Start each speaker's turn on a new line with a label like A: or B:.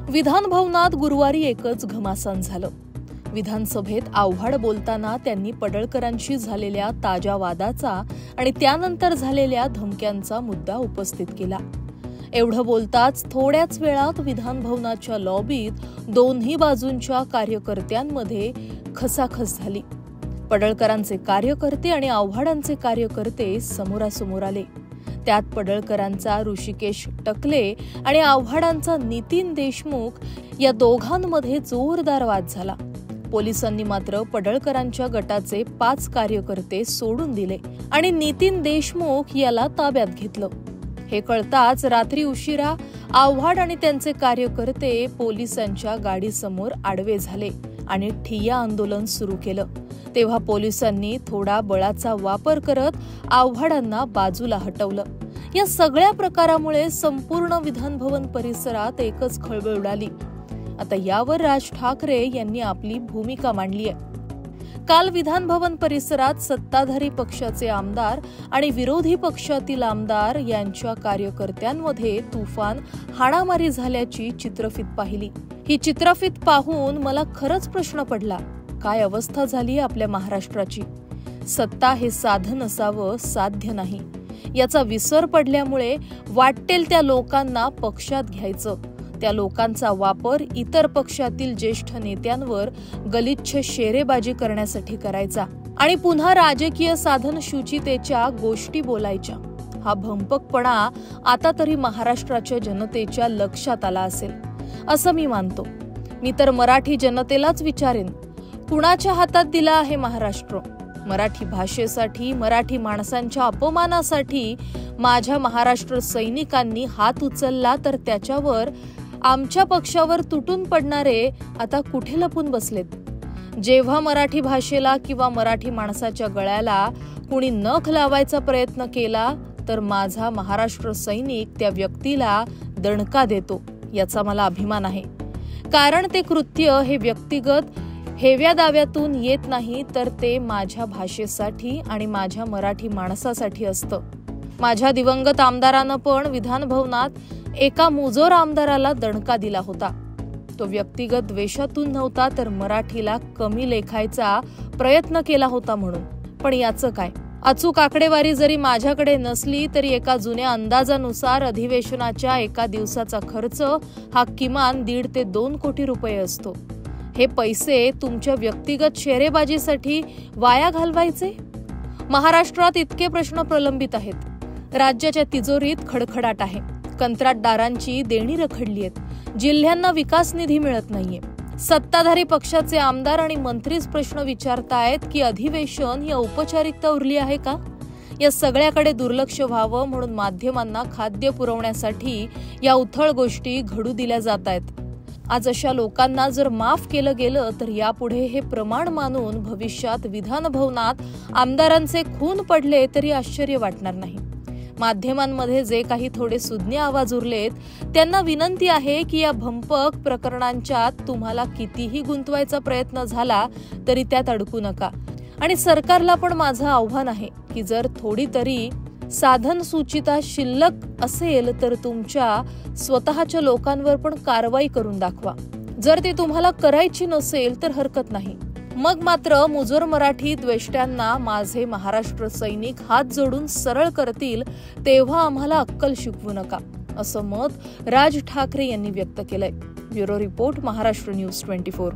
A: विधान भवनात गुरुवारी एकच घमासान झालं। विधानसभेत आव्हाड बोलताना त्यांनी पडळकरांशी झालेल्या ताज्या वादाचा आणि त्यानंतर झालेल्या धमक्यांचा मुद्दा उपस्थित केला। एवढं बोलताच थोड्याच वेळात विधान भवनाच्या लॉबीत दोन्ही बाजूंच्या कार्यकर्त्यांमध्ये खसाखस झाली। पडळकरांचे कार्यकर्ते आणि आव्हाडांचे कार्यकर्ते समोरासमोर आले। त्यात पडळकरांचा ऋषिकेश टकले आणि आव्हाडांचा नितीन देशमुख या दोघांमध्ये जोरदार वाद झाला। पोलिसांनी मात्र पडळकरांच्या गटाचे 5 कार्यकर्ते सोडून दिले आणि नितीन देशमुख याला ताब्यात घेतलं। हे कळताच रात्री उशिरा आव्हाड आणि त्यांचे कार्यकर्ते पोलिसांच्या गाडीसमोर आडवे झाले आणि ठिय्या आंदोलन सुरू केलं। तेव्हा पोलिसांनी थोडा बळाचा वापर करत आव्हाडांना बाजूला हटवलं। या सगळ्या प्रकारामुळे संपूर्ण विधान भवन परिसरात एकच खळबळ उडाली। आता यावर राज ठाकरे यांनी आपली भूमिका मांडली आहे। काल विधान भवन परिसरात सत्ताधारी पक्षाचे आमदार आणि विरोधी पक्षातील आमदार यांच्या कार्यकर्त्यांमध्ये तुफान हाणामारी झाल्याची चित्रफीत पाहिली। ही चित्रफीत पाहून मला खरंच प्रश्न पडला, काय अवस्था झाली आपल्या महाराष्ट्राची। सत्ता हे साधन असावं, साध्य नाही याचा विसर पडल्यामुळे वाटेल त्या लोकांना पक्षात घ्यायचं, त्या लोकांचा वापर इतर पक्षातील ज्येष्ठ नेत्यांवर गलिच्छ शेरेबाजी करण्यासाठी करायचा आणि पुन्हा राजकीय साधन शुचितेच्या गोष्टी बोलायच्या। हा भंपकपणा आता तरी महाराष्ट्राच्या जनतेच्या लक्षात आला असेल असं मी मानतो। मी तर मराठी जनतेलाच विचारेन, कुणाच्या हातात दिला आहे महाराष्ट्र? मराठी भाषेसाठी, मराठी माणसांच्या अपमानासाठी माझ्या महाराष्ट्र सैनिकांनी हात उचलला तर त्याच्यावर आमच्या पक्षावर तुटून पडणारे आता कुठे लपून बसलेत? जेव्हा मराठी भाषेला किंवा मराठी माणसाच्या गळ्याला कुणी नख लावायचा प्रयत्न केला तर माझा महाराष्ट्र सैनिक त्या व्यक्तीला दणका देतो, याचा मला अभिमान आहे। कारण ते कृत्य हे व्यक्तिगत हेव्या दाव्यातून येत नाही, तर ते माझ्या भाषेसाठी आणि माझ्या मराठी माणसासाठी असतं। माझ्या दिवंगत आमदारानं पण विधान भवनात एका मुजोर आमदाराला दणका दिला होता। तो व्यक्तिगत द्वेषातून नव्हता, तर मराठीला कमी लेखायचा प्रयत्न केला होता म्हणून। पण याचं काय? अचूक आकडेवारी जरी माझ्याकडे नसली तरी एका जुन्या अंदाजानुसार अधिवेशनाच्या एका दिवसाचा खर्च हा किमान 1.5 ते 2 कोटी रुपये असतो। हे पैसे तुमच्या व्यक्तिगत शेरेबाजीसाठी वाया घालवायचे? महाराष्ट्रात इतके प्रश्न प्रलंबित आहेत। राज्याच्या तिजोरीत खडखडाट आहे। कंत्राटदारांची देणी रखडली आहेत। जिल्ह्यांना विकास निधी मिळत नाहीये। सत्ताधारी पक्षाचे आमदार आणि मंत्रीच प्रश्न विचारतायत की अधिवेशन ही औपचारिकता उरली आहे का? या सगळ्याकडे दुर्लक्ष व्हावं म्हणून माध्यमांना खाद्य पुरवण्यासाठी या उथळ गोष्टी घडू दिल्या जात आहेत। आज अशा लोकांना जर माफ केलं गेलं तर यापुढे हे प्रमाण मानून भविष्यात विधान भवनात आमदारांचे खून पडले तरी आश्चर्य वाटणार नाही। माध्यमांमध्ये जे काही थोडे सुज्ञ आवाज उरलेत त्यांना विनंती आहे की या भंपक प्रकरणांच्यात तुम्हाला कितीही गुंतवायचा प्रयत्न झाला तरी त्यात अडकू नका। आणि सरकारला पण माझं आव्हान आहे की जर थोडी तरी साधन सुचिता शिल्लक असेल तर तुमच्या स्वतःच्या लोकांवर पण कारवाई करून दाखवा। जर ती तुम्हाला करायची नसेल तर हरकत नाही। मग मात्र मुजोर मराठी द्वेष्ट्यांना माझे महाराष्ट्र सैनिक हात जोडून सरळ करतील तेव्हा आम्हाला अक्कल शिकवू नका, असं मत राज ठाकरे यांनी व्यक्त केलंय। Bureau report, Maharashtra news 24।